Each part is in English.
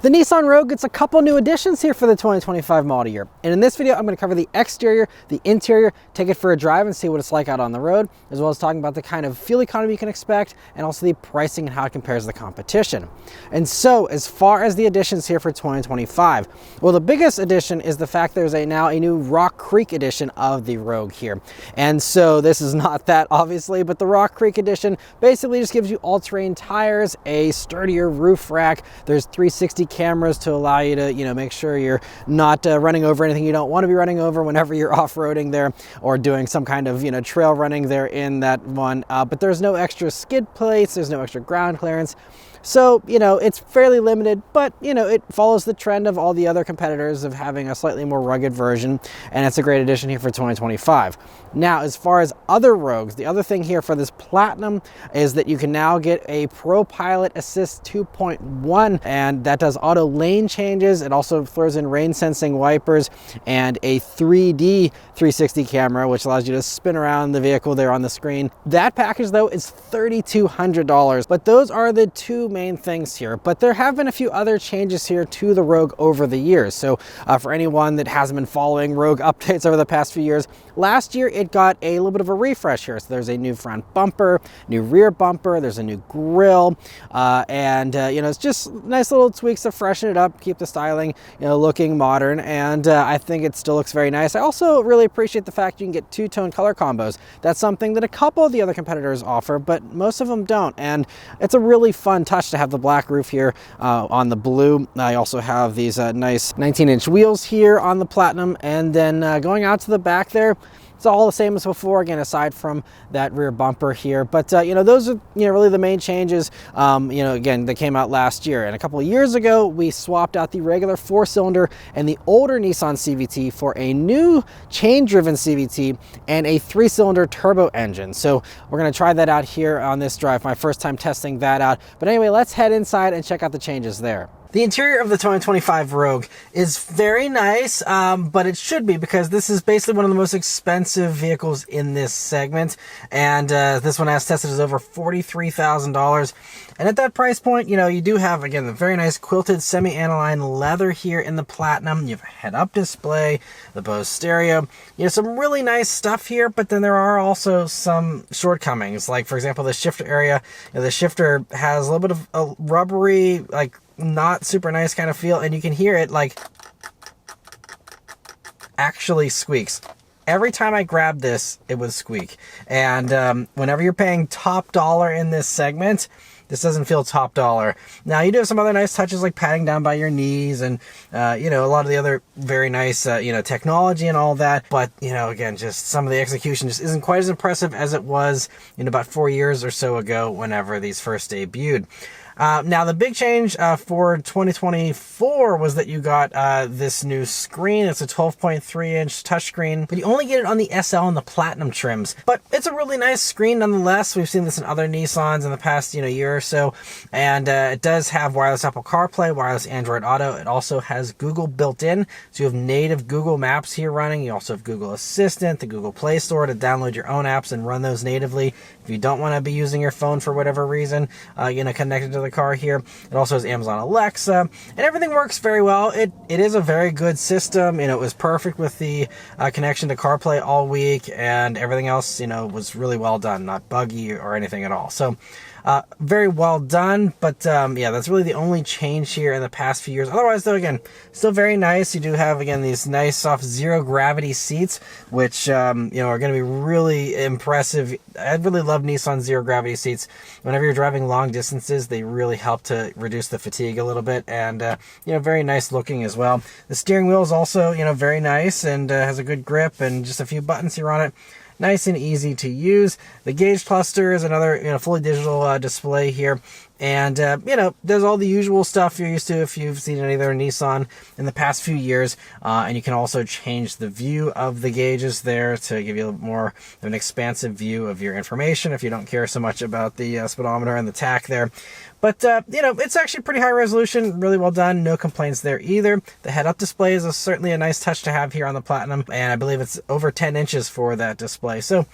The Nissan Rogue gets a couple new additions here for the 2025 model year. And in this video, I'm going to cover the exterior, the interior, take it for a drive and see what it's like out on the road, as well as talking about the kind of fuel economy you can expect and also the pricing and how it compares to the competition. And so as far as the additions here for 2025, well, the biggest addition is the fact there's now a new Rock Creek edition of the Rogue here. And so this is not that obviously, but the Rock Creek edition basically just gives you all-terrain tires, a sturdier roof rack. There's 360 cameras to allow you to, make sure you're not running over anything you don't want to be running over whenever you're off-roading there or doing some kind of, trail running there in that one. But there's no extra skid plates, there's no extra ground clearance. So, it's fairly limited, but, it follows the trend of all the other competitors of having a slightly more rugged version, and it's a great addition here for 2025. Now, as far as other Rogues, the other thing here for this Platinum is that you can now get a Pro Pilot Assist 2.1, and that does auto lane changes. It also throws in rain sensing wipers and a 3D 360 camera, which allows you to spin around the vehicle there on the screen. That package, though, is $3,200, but those are the two main things here. But there have been a few other changes here to the Rogue over the years. So for anyone that hasn't been following Rogue updates over the past few years, last year it got a little bit of a refresh here. So there's a new front bumper, new rear bumper, there's a new grille, and it's just nice little tweaks to freshen it up, keep the styling looking modern, and I think it still looks very nice. I also really appreciate the fact you can get two-tone color combos. That's something that a couple of the other competitors offer, but most of them don't, and it's a really fun touch to have the black roof here on the blue. I also have these nice 19-inch wheels here on the Platinum, and then going out to the back there, it's all the same as before, again, aside from that rear bumper here. But, those are, really the main changes, again, that came out last year. And a couple of years ago, we swapped out the regular 4-cylinder and the older Nissan CVT for a new chain-driven CVT and a 3-cylinder turbo engine. So we're going to try that out here on this drive, my first time testing that out. But anyway, let's head inside and check out the changes there. The interior of the 2025 Rogue is very nice, but it should be, because this is basically one of the most expensive vehicles in this segment. And this one, as tested, is over $43,000. And at that price point, you do have, again, the very nice quilted semi-aniline leather here in the Platinum. You have a head-up display, the Bose stereo. Some really nice stuff here, but then there are also some shortcomings. Like, for example, the shifter area. The shifter has a little bit of a rubbery, not super nice kind of feel, and you can hear it actually squeaks. Every time I grabbed this, it would squeak. And whenever you're paying top dollar in this segment, this doesn't feel top dollar. Now, you do have some other nice touches like padding down by your knees and, a lot of the other very nice, technology and all that. But, again, just some of the execution just isn't quite as impressive as it was about 4 years or so ago whenever these first debuted. Now, the big change for 2024 was that you got this new screen. It's a 12.3-inch touchscreen, but you only get it on the SL and the Platinum trims. But it's a really nice screen nonetheless. We've seen this in other Nissans in the past year or so, and it does have wireless Apple CarPlay, wireless Android Auto. It also has Google built in, so you have native Google Maps here running. You also have Google Assistant, the Google Play Store to download your own apps and run those natively. If you don't want to be using your phone for whatever reason, connected to the car here. It also has Amazon Alexa, and everything works very well. It is a very good system. It was perfect with the connection to CarPlay all week, and everything else, was really well done, not buggy or anything at all. So very well done, but yeah, that's really the only change here in the past few years. Otherwise, though, again, still very nice. You do have, again, these nice soft zero-gravity seats, which, are going to be really impressive. I really love Nissan zero-gravity seats. Whenever you're driving long distances, they really help to reduce the fatigue a little bit, and, very nice looking as well. The steering wheel is also, very nice and has a good grip and just a few buttons here on it. Nice and easy to use. The gauge cluster is another, fully digital display here. And, there's all the usual stuff you're used to if you've seen any other Nissan in the past few years. And you can also change the view of the gauges there to give you more of an expansive view of your information if you don't care so much about the speedometer and the tach there. But, it's actually pretty high resolution, really well done. No complaints there either. The head-up display is certainly a nice touch to have here on the Platinum, and I believe it's over 10 inches for that display. So,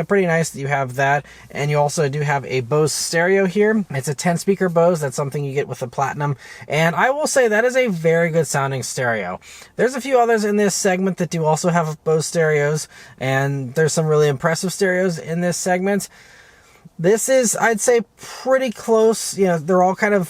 pretty nice that you have that. And you also do have a Bose stereo here. It's a 10 10-speaker Bose. That's something you get with the Platinum. And I will say that is a very good sounding stereo. There's a few others in this segment that do also have Bose stereos, and there's some really impressive stereos in this segment. This is, I'd say, pretty close. You know, they're all kind of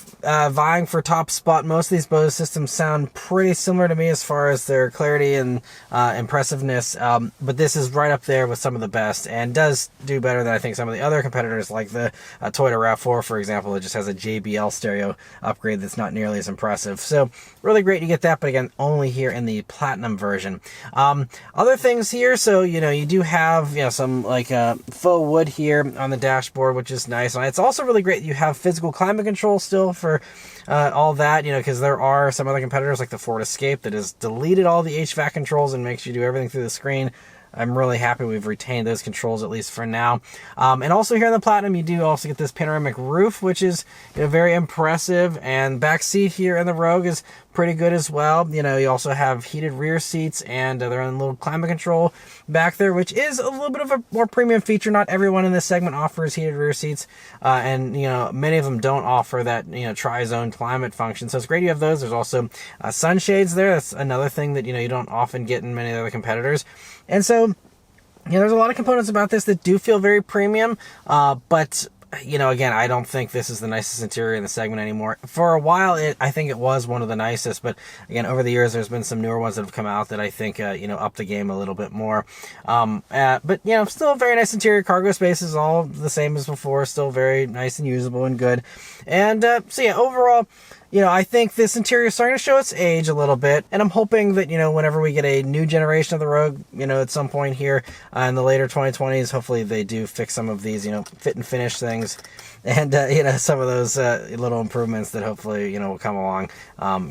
vying for top spot. Most of these Bose systems sound pretty similar to me as far as their clarity and impressiveness. But this is right up there with some of the best and does do better than I think some of the other competitors, like the Toyota RAV4, for example. It just has a JBL stereo upgrade that's not nearly as impressive. So really great to get that, but again, only here in the Platinum version. Other things here, so, you know, you do have, you know, some like faux wood here on the dashboard, which is nice. And it's also really great you have physical climate control still for all that, you know, because there are some other competitors like the Ford Escape that has deleted all the HVAC controls and makes you do everything through the screen. I'm really happy we've retained those controls, at least for now. And also here in the Platinum, you do also get this panoramic roof, which is, you know, very impressive. And back seat here in the Rogue is pretty good as well. You know, you also have heated rear seats, and they're on a little climate control back there, which is a little bit of a more premium feature. Not everyone in this segment offers heated rear seats, and, you know, many of them don't offer that, you know, tri-zone climate function. So it's great you have those. There's also sunshades there. That's another thing that, you know, you don't often get in many other competitors. And so, you know, there's a lot of components about this that do feel very premium, but, you know, again, I don't think this is the nicest interior in the segment anymore. For a while, I think it was one of the nicest, but again, over the years, there's been some newer ones that have come out that I think, you know, up the game a little bit more. But, you know, still a very nice interior. Cargo space is all the same as before, still very nice and usable and good. And so, yeah, overall, you know, I think this interior is starting to show its age a little bit, and I'm hoping that, you know, whenever we get a new generation of the Rogue, you know, at some point here in the later 2020s, hopefully they do fix some of these, you know, fit and finish things, and, you know, some of those little improvements that hopefully, you know, will come along,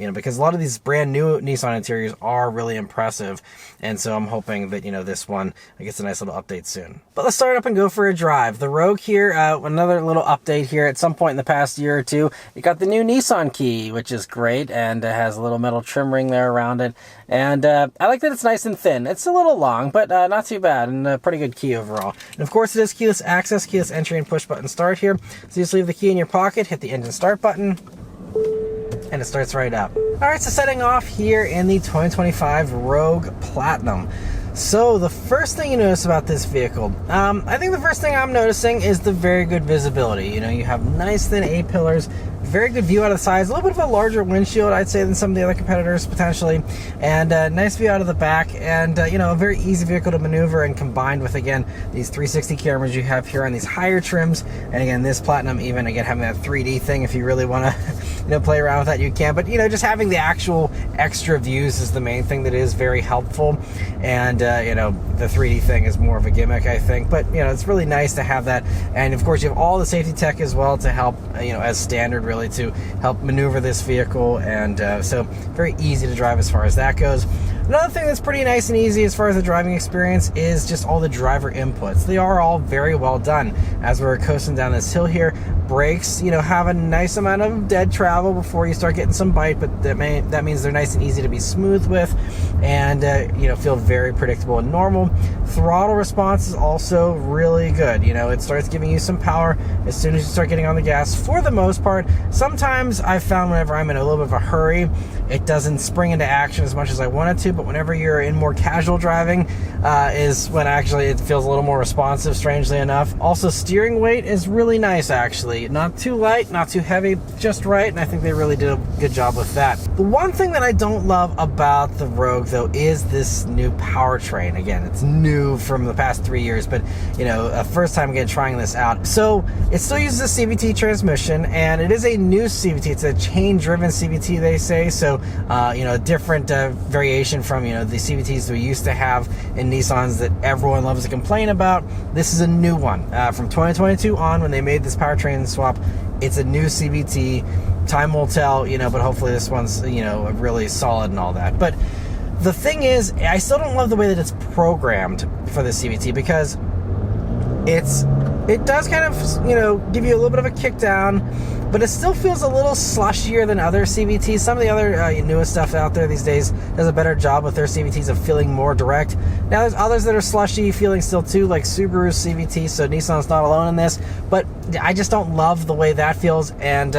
you know, because a lot of these brand new Nissan interiors are really impressive, and so I'm hoping that, you know, this one gets a nice little update soon. But let's start up and go for a drive. The Rogue here, another little update here. At some point in the past year or two, it got the new Nissan key, which is great, and it has a little metal trim ring there around it. And I like that it's nice and thin. It's a little long, but not too bad, and a pretty good key overall. And of course, it is keyless access, keyless entry, and push button start here. So you just leave the key in your pocket, hit the engine start button, and it starts right up. All right, so setting off here in the 2025 Rogue Platinum. So the first thing you notice about this vehicle, I think the first thing I'm noticing is the very good visibility. You know, you have nice thin A-pillars, very good view out of the sides, a little bit of a larger windshield, I'd say, than some of the other competitors potentially, and nice view out of the back, and you know, a very easy vehicle to maneuver, and combined with, again, these 360 cameras you have here on these higher trims, and again, this Platinum even, again, having that 3D thing, if you really want to, you know, play around with that, you can, but, you know, just having the actual extra views is the main thing that is very helpful, and you know, the 3D thing is more of a gimmick, I think, but, you know, it's really nice to have that, and of course, you have all the safety tech as well to help, you know, as standard, really, to help maneuver this vehicle, and so very easy to drive as far as that goes. Another thing that's pretty nice and easy as far as the driving experience is just all the driver inputs. They are all very well done. As we're coasting down this hill here, brakes, you know, have a nice amount of dead travel before you start getting some bite, but that means they're nice and easy to be smooth with, and you know, feel very predictable and normal. Throttle response is also really good. You know, it starts giving you some power as soon as you start getting on the gas, for the most part. Sometimes I've found whenever I'm in a little bit of a hurry, it doesn't spring into action as much as I want it to, but whenever you're in more casual driving is when actually it feels a little more responsive, strangely enough. Also, steering weight is really nice, actually. Not too light, not too heavy, just right, and I think they really did a good job with that. The one thing that I don't love about the Rogue, though, is this new powertrain. Again, it's new from the past 3 years, but, you know, first time again trying this out. So it still uses a CVT transmission, and it is a new CVT. It's a chain-driven CVT, they say, so, you know, a different variation from, you know, the CVTs we used to have in Nissans that everyone loves to complain about. This is a new one. From 2022 on, when they made this powertrain swap, it's a new CVT. Time will tell, you know, but hopefully this one's, you know, really solid and all that. But the thing is, I still don't love the way that it's programmed for the CVT, because it does kind of, you know, give you a little bit of a kick down, but it still feels a little slushier than other CVTs. Some of the other newest stuff out there these days does a better job with their CVTs of feeling more direct. Now there's others that are slushy feeling still too, like Subaru's CVT, so Nissan's not alone in this, but I just don't love the way that feels. And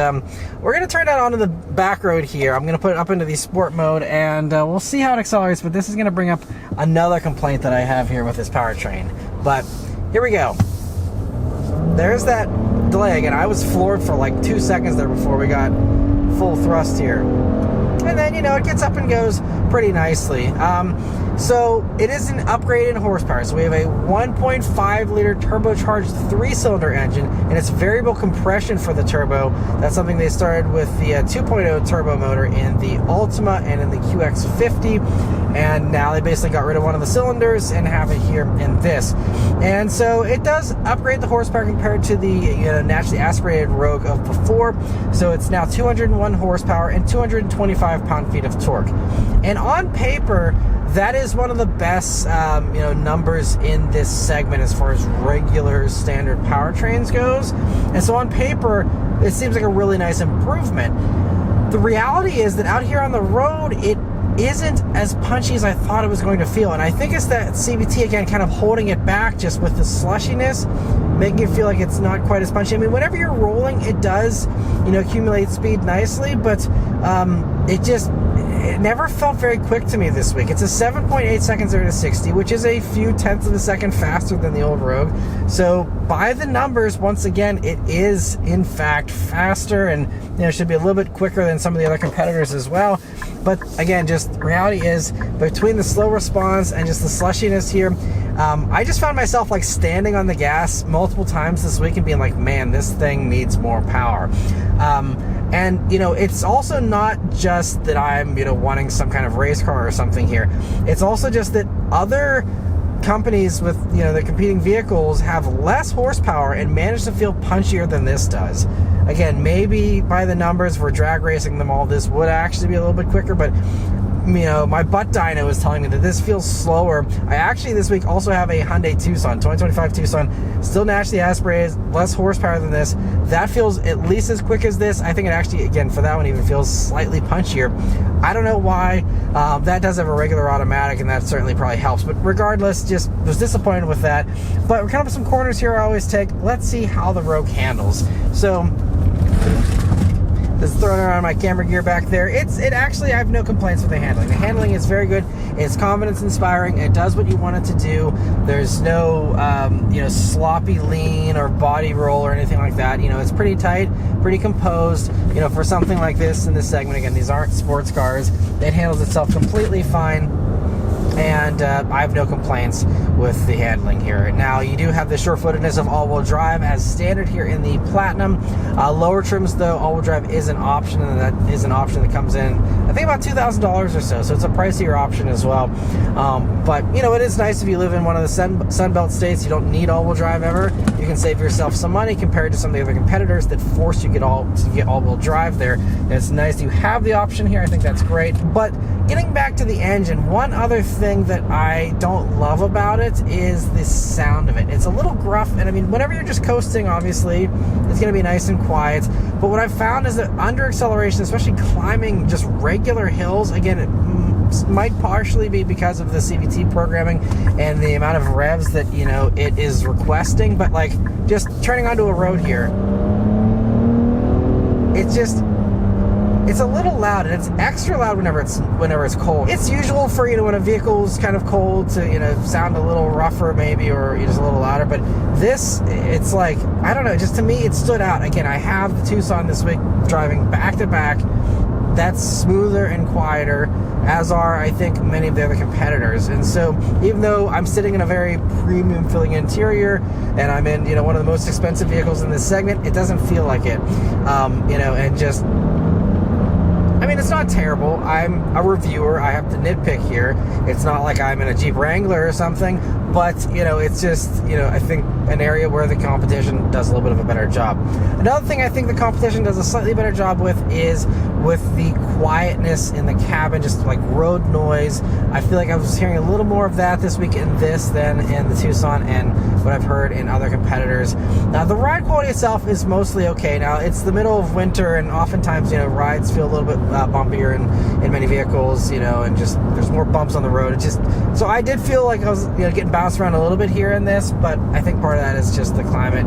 we're going to turn that onto the back road here. I'm going to put it up into the sport mode, and we'll see how it accelerates, but this is going to bring up another complaint that I have here with this powertrain. But here we go. There's that delay again. I was floored for like 2 seconds there before we got full thrust here. And then, you know, it gets up and goes pretty nicely. So it is an upgrade in horsepower. So we have a 1.5 liter turbocharged 3-cylinder engine, and it's variable compression for the turbo. That's something they started with the 2.0 turbo motor in the Ultima and in the QX50, and now they basically got rid of one of the cylinders and have it here in this. And so it does upgrade the horsepower compared to the naturally aspirated Rogue of before. So it's now 201 horsepower and 225 pound-feet of torque. And on paper, that is one of the best numbers in this segment as far as regular standard powertrains goes. And so on paper, it seems like a really nice improvement. The reality is that out here on the road, it isn't as punchy as I thought it was going to feel. And I think it's that CVT, again, kind of holding it back just with the slushiness, making it feel like it's not quite as punchy. I mean, whenever you're rolling, it does, accumulate speed nicely, but it never felt very quick to me this week. It's a 7.8 seconds 0 to 60, which is a few tenths of a second faster than the old Rogue. So by the numbers, once again, it is in fact faster, and should be a little bit quicker than some of the other competitors as well. But again, just reality is, between the slow response and just the slushiness here, I just found myself like standing on the gas multiple times this week and being like, man, this thing needs more power. And it's also not just that I'm wanting some kind of race car or something here. It's also just that other companies with the competing vehicles have less horsepower and manage to feel punchier than this does. Again, maybe by the numbers, if we're drag racing them all, this would actually be a little bit quicker, but my butt dyno is telling me that this feels slower. I actually this week also have a Hyundai Tucson, 2025 Tucson, still naturally aspirated, less horsepower than this. That feels at least as quick as this. I think it actually, again, for that one, even feels slightly punchier. I don't know why. That does have a regular automatic, and that certainly probably helps. But regardless, just was disappointed with that. But we're kind of some corners here I always take. Let's see how the Rogue handles. So, just throwing around my camera gear back there. It actually, I have no complaints with the handling. The handling is very good. It's confidence inspiring. It does what you want it to do. There's no sloppy lean or body roll or anything like that. It's pretty tight, pretty composed. For something like this in this segment, again, these aren't sports cars. It handles itself completely fine. And I have no complaints with the handling here. Now, you do have the sure-footedness of all-wheel drive as standard here in the Platinum. Lower trims, though, all-wheel drive is an option, and that is an option that comes in, I think, about $2,000 or so. So it's a pricier option as well. But, it is nice if you live in one of the Sunbelt states. You don't need all-wheel drive ever. You can save yourself some money compared to some of the other competitors that force you to get all-wheel drive there. And it's nice you have the option here. I think that's great. But getting back to the engine, one other thing that I don't love about it is the sound of it. It's a little gruff, and I mean, whenever you're just coasting, obviously, it's going to be nice and quiet. But what I've found is that under acceleration, especially climbing just regular hills, again, it might partially be because of the CVT programming and the amount of revs that, it is requesting, but like just turning onto a road here, it's a little loud, and it's extra loud whenever it's cold. It's usual for when a vehicle's kind of cold to sound a little rougher maybe, or just a little louder. But this, it's like, I don't know, just to me it stood out. Again, I have the Tucson this week driving back to back. That's smoother and quieter, as are, I think, many of the other competitors. And so even though I'm sitting in a very premium feeling interior and I'm in one of the most expensive vehicles in this segment, it doesn't feel like it. And just, I mean, it's not terrible. I'm a reviewer. I have to nitpick here. It's not like I'm in a Jeep Wrangler or something, but it's just I think an area where the competition does a little bit of a better job. Another thing I think the competition does a slightly better job with is with the quietness in the cabin, just like road noise. I feel like I was hearing a little more of that this week in this than in the Tucson and what I've heard in other competitors. Now the ride quality itself is mostly okay. Now it's the middle of winter, and oftentimes rides feel a little bit bumpier in many vehicles, and just there's more bumps on the road. It just, so I did feel like I was getting bounced around a little bit here in this, but I think part of that is just the climate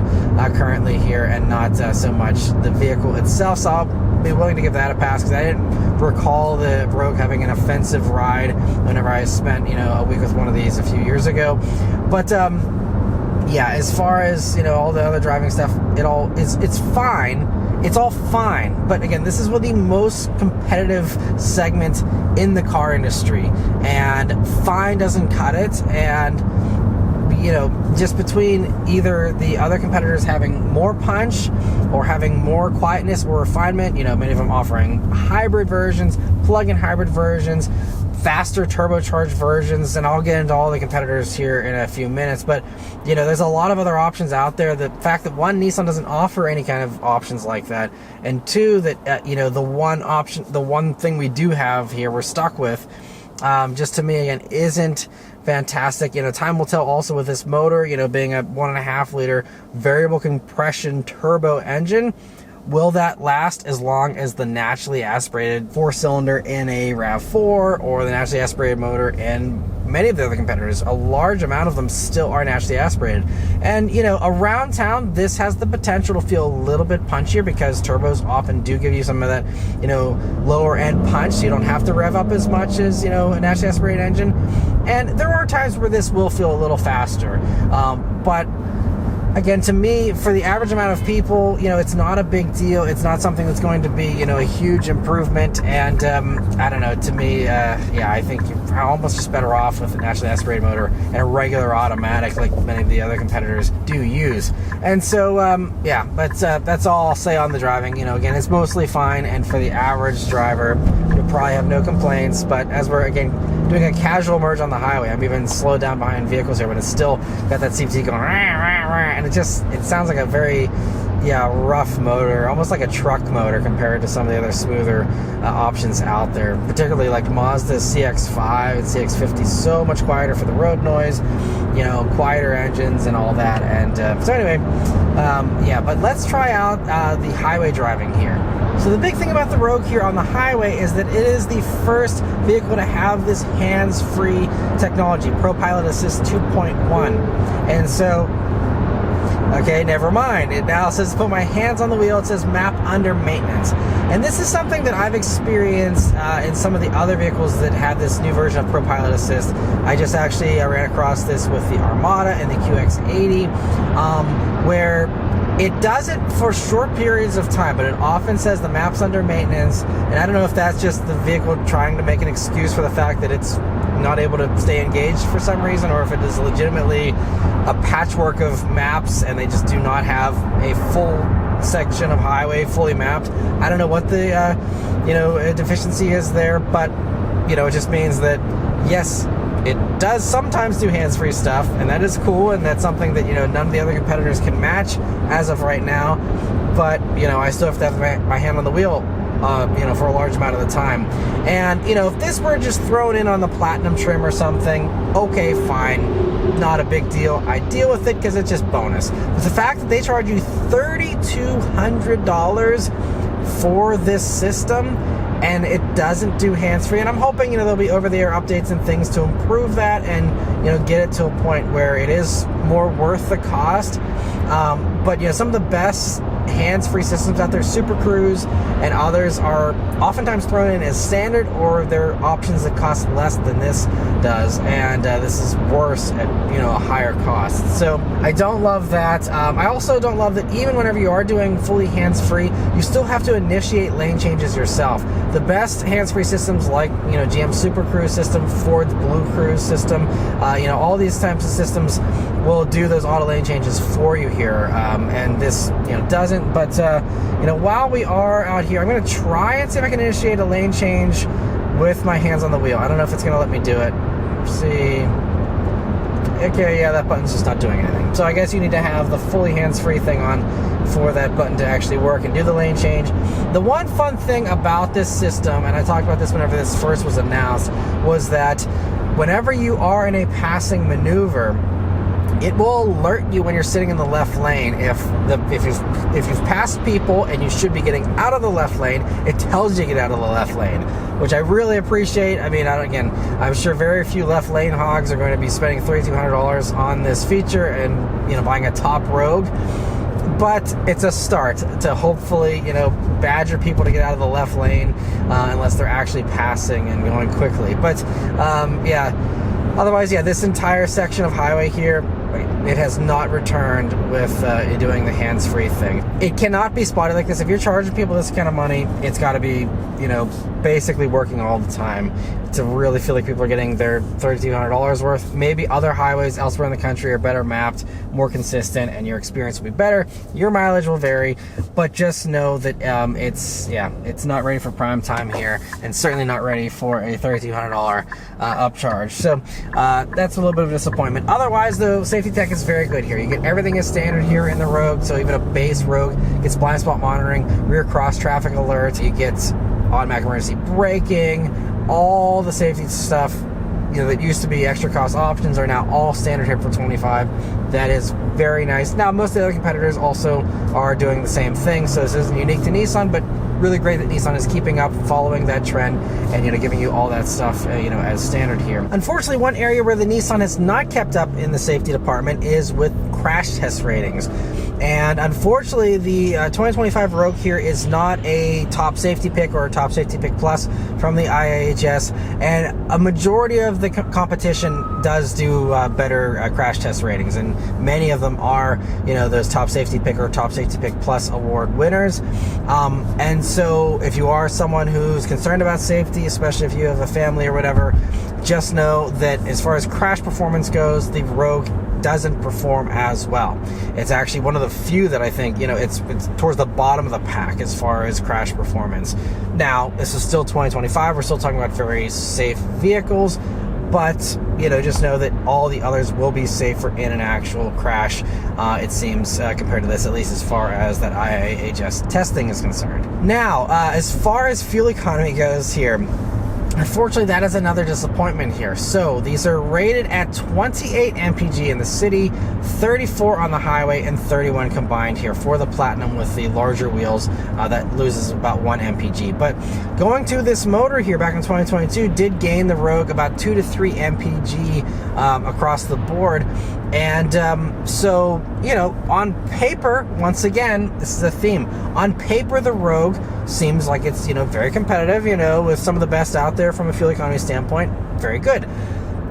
currently here and not so much the vehicle itself. So I'll be willing to give that a pass, because I didn't recall the Rogue having an offensive ride whenever I spent a week with one of these a few years ago. But yeah, as far as all the other driving stuff, it's fine. It's all fine, but again, this is one of the most competitive segments in the car industry, and fine doesn't cut it. And just between either the other competitors having more punch or having more quietness or refinement, many of them offering hybrid versions, plug-in hybrid versions, faster turbocharged versions, and I'll get into all the competitors here in a few minutes. But there's a lot of other options out there. The fact that one, Nissan doesn't offer any kind of options like that, and two, that the one thing we do have here we're stuck with, just to me again isn't fantastic. Time will tell also with this motor, being a 1.5 liter variable compression turbo engine. Will that last as long as the naturally aspirated 4-cylinder in a RAV4 or the naturally aspirated motor in many of the other competitors? A large amount of them still are naturally aspirated. And, around town, this has the potential to feel a little bit punchier, because turbos often do give you some of that, lower end punch, so you don't have to rev up as much as, a naturally aspirated engine. And there are times where this will feel a little faster. But again, to me, for the average amount of people, it's not a big deal. It's not something that's going to be, a huge improvement. And I don't know, to me, I think you're almost just better off with a naturally aspirated motor and a regular automatic, like many of the other competitors do use. And so, that's all I'll say on the driving. Again, it's mostly fine. And for the average driver, you'll probably have no complaints. But as we're, again, doing a casual merge on the highway, I'm even slowed down behind vehicles here, but it's still got that CVT going, and it sounds like a very rough motor, almost like a truck motor compared to some of the other smoother options out there, particularly like Mazda's CX-5 and CX-50. So much quieter for the road noise, quieter engines and all that. And so anyway, but let's try out the highway driving here. So the big thing about the Rogue here on the highway is that it is the first vehicle to have this hands-free technology, Pro Pilot Assist 2.1. And so, okay, never mind. It now says put my hands on the wheel. It says map under maintenance. And this is something that I've experienced in some of the other vehicles that have this new version of Pro Pilot Assist. I just actually ran across this with the Armada and the QX80, where it does it for short periods of time, but it often says the map's under maintenance. And I don't know if that's just the vehicle trying to make an excuse for the fact that it's not able to stay engaged for some reason, or if it is legitimately a patchwork of maps and they just do not have a full section of highway fully mapped. I don't know what the deficiency is there, but it just means that yes, it does sometimes do hands-free stuff, and that is cool, and that's something that none of the other competitors can match as of right now. But I still have to have my hand on the wheel for a large amount of the time. And if this were just thrown in on the Platinum trim or something, okay, fine, not a big deal. I deal with it because it's just bonus. But the fact that they charge you $3,200 for this system, and it doesn't do hands-free, and I'm hoping there'll be over-the-air updates and things to improve that and get it to a point where it is more worth the cost. But some of the best hands-free systems out there, Super Cruise and others, are oftentimes thrown in as standard, or they're options that cost less than this does, and this is worse at a higher cost. So I don't love that. I also don't love that even whenever you are doing fully hands-free, you still have to initiate lane changes yourself. The best hands-free systems like GM Super Cruise system, Ford's Blue Cruise system, all these types of systems will do those auto lane changes for you here, and this doesn't. But while we are out here, I'm going to try and see if I can initiate a lane change with my hands on the wheel. I don't know if it's going to let me do it. Let's see. okay, yeah, that button's just not doing anything. So I guess you need to have the fully hands-free thing on for that button to actually work and do the lane change. The one fun thing about this system, and I talked about this whenever this first was announced, was that whenever you are in a passing maneuver, it will alert you when you're sitting in the left lane. If you've passed people and you should be getting out of the left lane, it tells you to get out of the left lane, which I really appreciate. I mean, again, I'm sure very few left lane hogs are going to be spending $3,200 on this feature and, you know, buying a top Rogue. But it's a start to hopefully, you know, badger people to get out of the left lane unless they're actually passing and going quickly. But yeah, otherwise, yeah, this entire section of highway here, it has not returned with doing the hands-free thing. It cannot be spotted like this. If you're charging people this kind of money, it's got to be, you know, basically working all the time to really feel like people are getting their $3,200 worth. Maybe other highways elsewhere in the country are better mapped, more consistent, and your experience will be better. Your mileage will vary, but just know that it's not ready for prime time here, and certainly not ready for a $3,200 upcharge. So that's a little bit of a disappointment. Otherwise, though, safety tech is very good here. You get everything as standard here in the Rogue, so even a base Rogue gets blind spot monitoring, rear cross traffic alerts, you get automatic emergency braking, all the safety stuff, you know, that used to be extra cost options are now all standard here for 25. That is very nice. Now, most of the other competitors also are doing the same thing, so this isn't unique to Nissan, but really great that Nissan is keeping up, following that trend, and, you know, giving you all that stuff, you know, as standard here. Unfortunately, one area where the Nissan has not kept up in the safety department is with crash test ratings. And unfortunately, the 2025 Rogue here is not a top safety pick or a top safety pick plus from the IIHS, and a majority of the competition does do better crash test ratings, and many of them are, you know, those top safety pick or top safety pick plus award winners. And so if you are someone who's concerned about safety, especially if you have a family or whatever, just know that as far as crash performance goes, the Rogue doesn't perform as well. It's actually one of the few that I think, you know, it's towards the bottom of the pack as far as crash performance. Now, this is still 2025. We're still talking about very safe vehicles, but, you know, just know that all the others will be safer in an actual crash, it seems, compared to this, at least as far as that IIHS testing is concerned. Now, as far as fuel economy goes here, unfortunately, that is another disappointment here. So these are rated at 28 mpg in the city, 34 on the highway, and 31 combined here for the Platinum with the larger wheels. That loses about 1 mpg. But going to this motor here back in 2022 did gain the Rogue about 2 to 3 mpg across the board. And so, you know, on paper, once again, this is a theme. On paper, the Rogue seems like it's, you know, very competitive, you know, with some of the best out there from a fuel economy standpoint. Very good.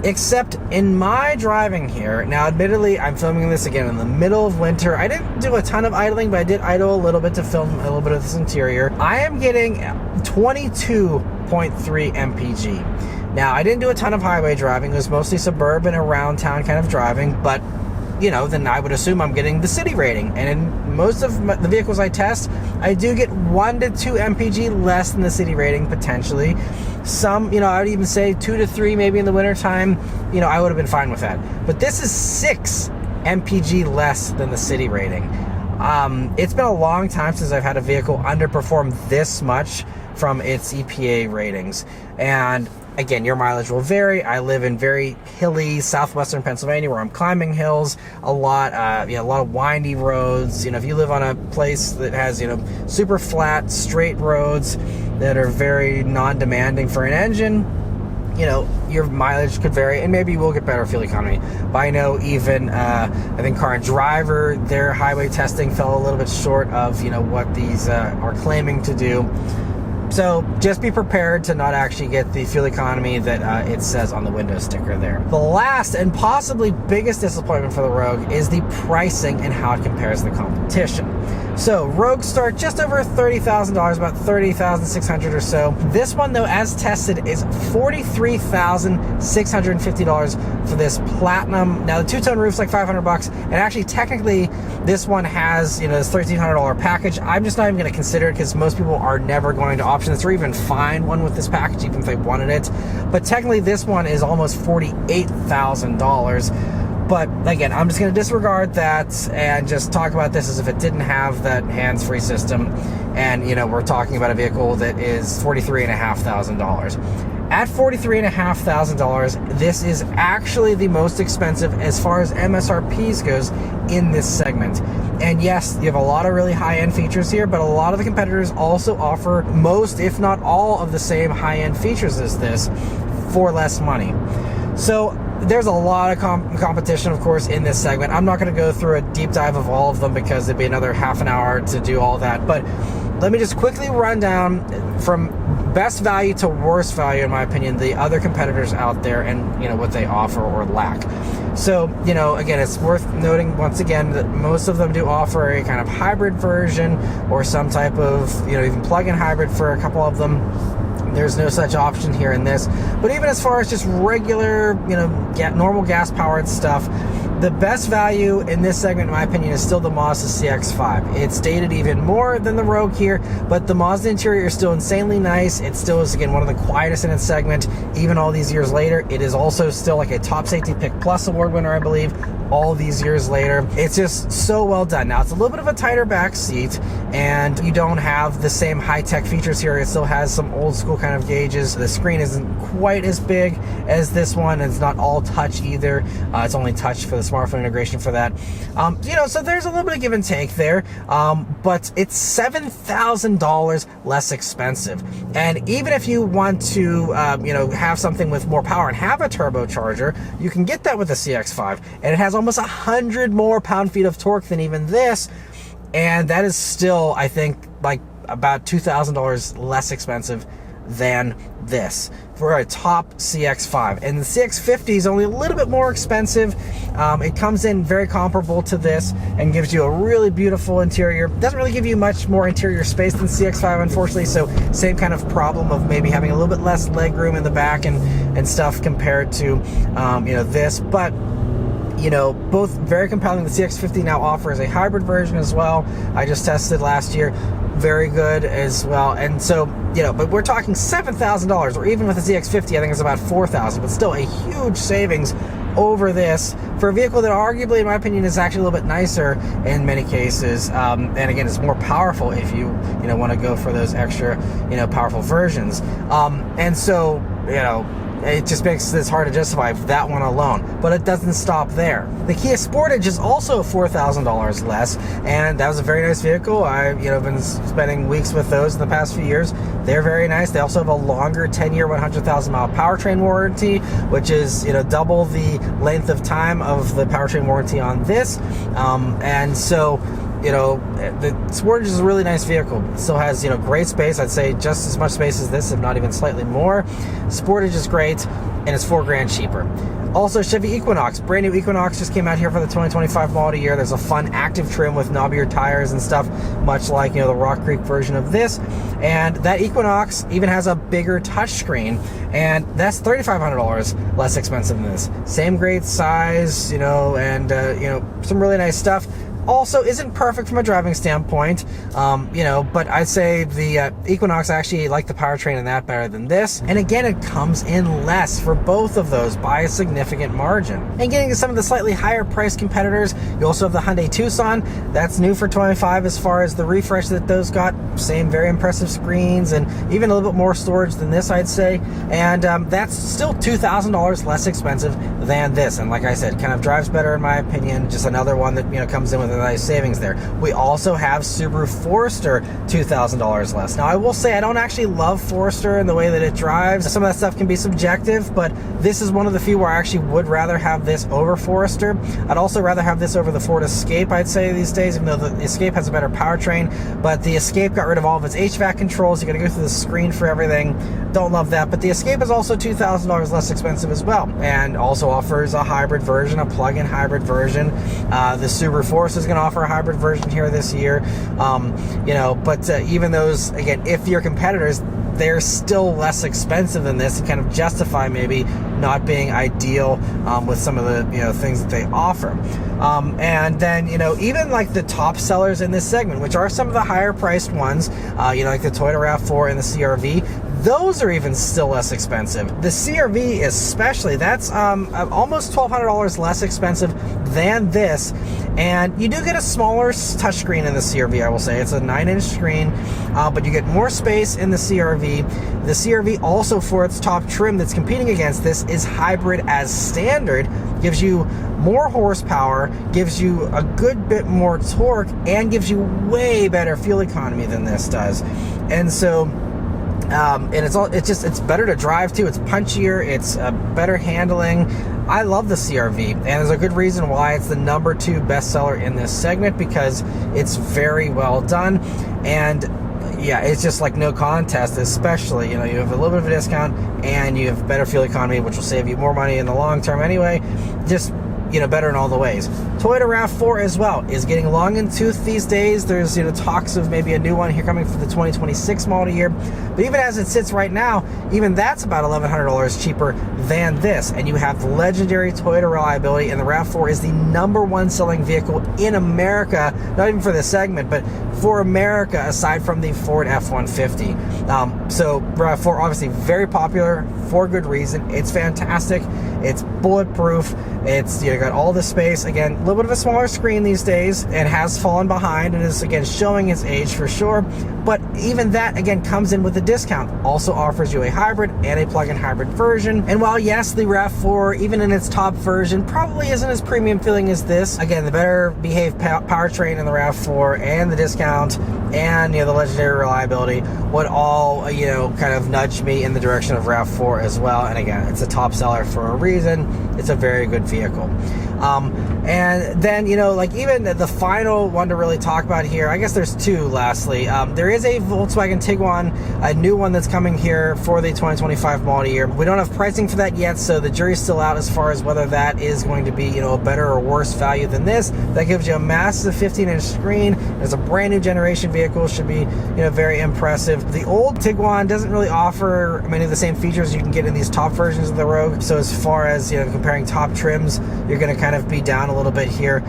Except in my driving here, now admittedly, I'm filming this again in the middle of winter. I didn't do a ton of idling, but I did idle a little bit to film a little bit of this interior. I am getting 22.3 mpg. Now, I didn't do a ton of highway driving. It was mostly suburban, around town kind of driving, but, you know, then I would assume I'm getting the city rating. And in most of the vehicles I test, I do get 1 to 2 mpg less than the city rating, potentially. Some, you know, I would even say 2 to 3 maybe in the wintertime, you know, I would have been fine with that. But this is 6 mpg less than the city rating. It's been a long time since I've had a vehicle underperform this much from its EPA ratings. And again, your mileage will vary. I live in very hilly southwestern Pennsylvania where I'm climbing hills a lot, you know, a lot of windy roads. You know, if you live on a place that has, you know, super flat, straight roads that are very non-demanding for an engine, you know, your mileage could vary, and maybe you will get better fuel economy. But I know even, I think Car and Driver, their highway testing fell a little bit short of, you know, what these are claiming to do. So just be prepared to not actually get the fuel economy that it says on the window sticker there. The last and possibly biggest disappointment for the Rogue is the pricing and how it compares to the competition. So Rogues start just over $30,000, about $30,600 or so. This one, though, as tested, is $43,650 for this Platinum. Now the two-tone roof's like $500, and actually technically this one has, you know, this $1,300 package. I'm just not even going to consider it because most people are never going to option this or even find one with this package, even if they wanted it. But technically this one is almost $48,000. But again, I'm just going to disregard that and just talk about this as if it didn't have that hands-free system. And, you know, we're talking about a vehicle that is $43,500. At $43,500, this is actually the most expensive as far as MSRPs goes in this segment. And yes, you have a lot of really high-end features here, but a lot of the competitors also offer most, if not all, of the same high-end features as this for less money. So there's a lot of competition, of course, in this segment. I'm not going to go through a deep dive of all of them because it'd be another half an hour to do all that. But let me just quickly run down from best value to worst value, in my opinion, the other competitors out there and, you know, what they offer or lack. So, you know, again, it's worth noting once again that most of them do offer a kind of hybrid version or some type of, you know, even plug-in hybrid for a couple of them. There's no such option here in this. But even as far as just regular, you know, normal gas-powered stuff, the best value in this segment, in my opinion, is still the Mazda CX-5. It's dated even more than the Rogue here, but the Mazda interior is still insanely nice. It still is, again, one of the quietest in its segment, even all these years later. It is also still like a Top Safety Pick Plus award winner, I believe, all these years later. It's just so well done. Now, it's a little bit of a tighter back seat, and you don't have the same high-tech features here. It still has some old-school kind of gauges. The screen isn't quite as big as this one. It's not all touch either. It's only touch for the smartphone integration for that. You know, so there's a little bit of give and take there, but it's $7,000 less expensive. And even if you want to, you know, have something with more power and have a turbocharger, you can get that with the CX-5, and it has almost 100 more pound-feet of torque than even this, and that is still, I think, like about $2,000 less expensive than this for a top CX-5. And the CX-50 is only a little bit more expensive. It comes in very comparable to this and gives you a really beautiful interior. Doesn't really give you much more interior space than CX-5, unfortunately, so same kind of problem of maybe having a little bit less leg room in the back and stuff compared to you know, this. But you know, both very compelling. The CX-50 now offers a hybrid version as well. I just tested last year. Very good as well. And so, you know, but we're talking $7,000, or even with the CX-50, I think it's about $4,000, but still a huge savings over this for a vehicle that arguably, in my opinion, is actually a little bit nicer in many cases. And again, it's more powerful if you know, want to go for those extra, you know, powerful versions. And so, you know, it just makes this hard to justify that one alone, but it doesn't stop there. The Kia Sportage is also $4,000 less, and that was a very nice vehicle. I've, you know, been spending weeks with those in the past few years. They're very nice. They also have a longer 10-year, 100,000-mile powertrain warranty, which is, you know, double the length of time of the powertrain warranty on this. And so, you know, the Sportage is a really nice vehicle. It still has, you know, great space. I'd say just as much space as this, if not even slightly more. Sportage is great, and it's $4,000 cheaper. Also, Chevy Equinox. Brand new Equinox just came out here for the 2025 model year. There's a fun active trim with knobbier tires and stuff, much like, you know, the Rock Creek version of this. And that Equinox even has a bigger touchscreen, and that's $3,500 less expensive than this. Same great size, you know, and you know, some really nice stuff. Also isn't perfect from a driving standpoint, you know, but I'd say the Equinox, actually like the powertrain in that better than this. And again, it comes in less for both of those by a significant margin. And getting to some of the slightly higher priced competitors, you also have the Hyundai Tucson. That's new for 25 as far as the refresh that those got. Same very impressive screens and even a little bit more storage than this, I'd say. And that's still $2,000 less expensive than this. And like I said, kind of drives better in my opinion. Just another one that, you know, comes in with a nice savings there. We also have Subaru Forester, $2,000 less. Now, I will say I don't actually love Forester in the way that it drives. Some of that stuff can be subjective, but this is one of the few where I actually would rather have this over Forester. I'd also rather have this over the Ford Escape, I'd say, these days, even though the Escape has a better powertrain. But the Escape got rid of all of its HVAC controls. You got to go through the screen for everything. Don't love that. But the Escape is also $2,000 less expensive as well, and also offers a hybrid version, a plug-in hybrid version. The Subaru Forester is going to offer a hybrid version here this year. You know, but even those, again, if your competitors, they're still less expensive than this and kind of justify maybe not being ideal with some of the, you know, things that they offer. And then, you know, even like the top sellers in this segment, which are some of the higher priced ones, you know, like the Toyota RAV4 and the CR-V, those are even still less expensive. The CR-V especially, that's almost $1,200 less expensive than this, and you do get a smaller touchscreen in the CR-V, I will say. It's a 9-inch screen, but you get more space in the CR-V. The CR-V also, for its top trim that's competing against this, is hybrid as standard, gives you more horsepower, gives you a good bit more torque, and gives you way better fuel economy than this does. And so and it's better to drive too. It's punchier, it's better handling. I love the CR-V, and there's a good reason why it's the #2 bestseller in this segment, because it's very well done. And yeah, it's just like no contest, especially, you know, you have a little bit of a discount and you have better fuel economy, which will save you more money in the long term anyway. Just, you know, better in all the ways. Toyota RAV4 as well is getting long in tooth these days. There's, you know, talks of maybe a new one here coming for the 2026 model year. But even as it sits right now, even that's about $1,100 cheaper than this. And you have the legendary Toyota reliability, and the RAV4 is the #1 selling vehicle in America, not even for this segment, but for America, aside from the Ford F-150. So RAV4 obviously very popular for good reason. It's fantastic. It's bulletproof. It's, you know, got all the space. Again, a little bit of a smaller screen these days, and has fallen behind and is, again, showing its age for sure. But even that, again, comes in with a discount. Also offers you a hybrid and a plug-in hybrid version. And while, yes, the RAV4, even in its top version, probably isn't as premium feeling as this, again, the better behaved powertrain in the RAV4 and the discount and, you know, the legendary reliability would all, you know, kind of nudge me in the direction of RAV4 as well. And again, it's a top seller for a reason. It's a very good vehicle. And then, you know, like even the final one to really talk about here, I guess there's two lastly. There is a Volkswagen Tiguan, a new one that's coming here for the 2025 model year. We don't have pricing for that yet, so the jury's still out as far as whether that is going to be, you know, a better or worse value than this. That gives you a massive 15-inch screen. It's a brand new generation vehicle, should be, you know, very impressive. The old Tiguan doesn't really offer many of the same features you can get in these top versions of the Rogue. So as far as, you know, comparing top trims, you're going to kind of be down a little bit here,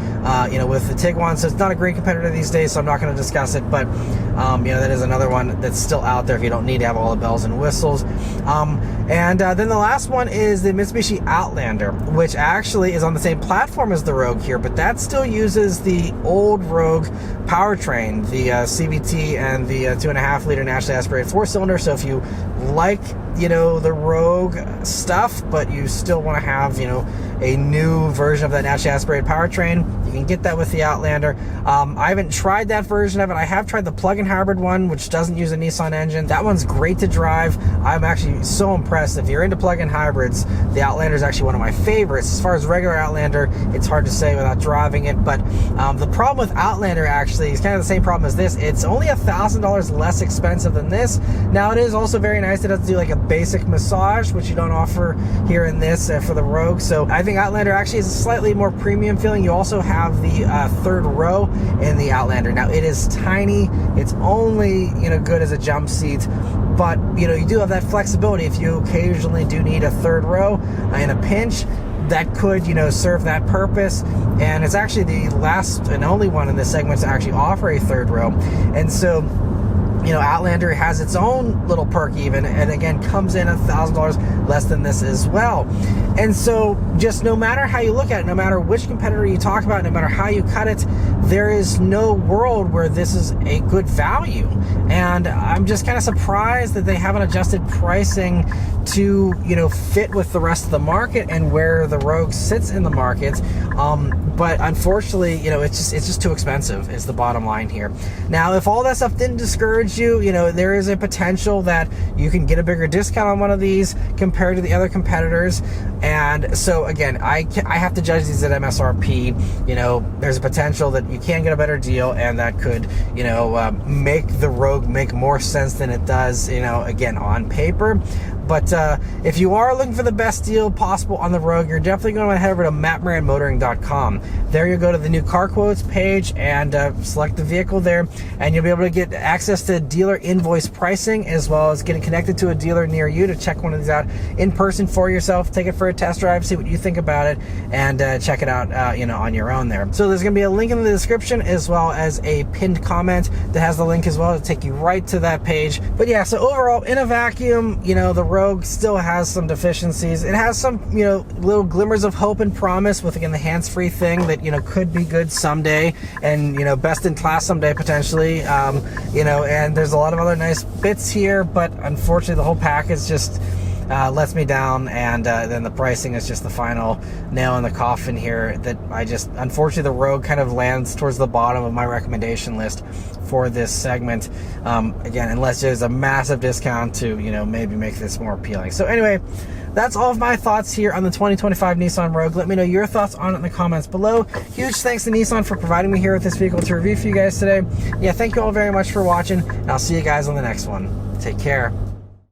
you know, with the Tiguan. So it's not a great competitor these days, so I'm not going to discuss it, but you know, that is another one that's still out there if you don't need to have all the bells and whistles. And then the last one is the Mitsubishi Outlander, which actually is on the same platform as the Rogue here, but that still uses the old Rogue powertrain, the CVT and the 2.5 liter naturally aspirated 4-cylinder. So if you like, you know, the Rogue stuff, but you still want to have, you know, a new version of that naturally aspirated powertrain, you can get that with the Outlander. I haven't tried that version of it. I have tried the plug-in hybrid one, which doesn't use a Nissan engine. That one's great to drive. I'm actually so impressed. If you're into plug-in hybrids, the Outlander is actually one of my favorites. As far as regular Outlander, it's hard to say without driving it, but the problem with Outlander actually is kind of the same problem as this. It's only $1,000 less expensive than this. Now, it is also very nice that it has to do like a basic massage, which you don't offer here in this for the Rogue. So I think Outlander actually is a slightly more premium feeling. You also have the third row in the Outlander. Now, it is tiny. It's only, you know, good as a jump seat, but, you know, you do have that flexibility if you occasionally do need a third row in a pinch. That could, you know, serve that purpose. And it's actually the last and only one in this segment to actually offer a third row. And so, you know, Outlander has its own little perk even, and again, comes in $1,000 less than this as well. And so just no matter how you look at it, no matter which competitor you talk about, no matter how you cut it, there is no world where this is a good value. And I'm just kind of surprised that they haven't adjusted pricing to, you know, fit with the rest of the market and where the Rogue sits in the market. But unfortunately, you know, it's just too expensive is the bottom line here. Now, if all that stuff didn't discourage you, you know, there is a potential that you can get a bigger discount on one of these compared to the other competitors. And so again, I have to judge these at MSRP. You know, there's a potential that you can get a better deal, and that could, you know, make the Rogue make more sense than it does, you know, again, on paper. But if you are looking for the best deal possible on the Rogue, you're definitely going to head over to mattmotoring.com. There you'll go to the new car quotes page and select the vehicle there, and you'll be able to get access to dealer invoice pricing, as well as getting connected to a dealer near you to check one of these out in person for yourself, take it for a test drive, see what you think about it, and check it out on your own there. So there's going to be a link in the description, as well as a pinned comment that has the link as well to take you right to that page. But yeah, so overall, in a vacuum, the Rogue still has some deficiencies. It has some little glimmers of hope and promise with, again, the hands-free thing that could be good someday, and best in class someday potentially. And there's a lot of other nice bits here, but unfortunately the whole package just lets me down, and then the pricing is just the final nail in the coffin here. That unfortunately the Rogue kind of lands towards the bottom of my recommendation list for this segment, again, unless there's a massive discount to maybe make this more appealing. So anyway, that's all of my thoughts here on the 2025 Nissan Rogue. Let me know your thoughts on it in the comments below. Huge thanks to Nissan for providing me here with this vehicle to review for you guys today. Yeah, thank you all very much for watching, and I'll see you guys on the next one. Take care.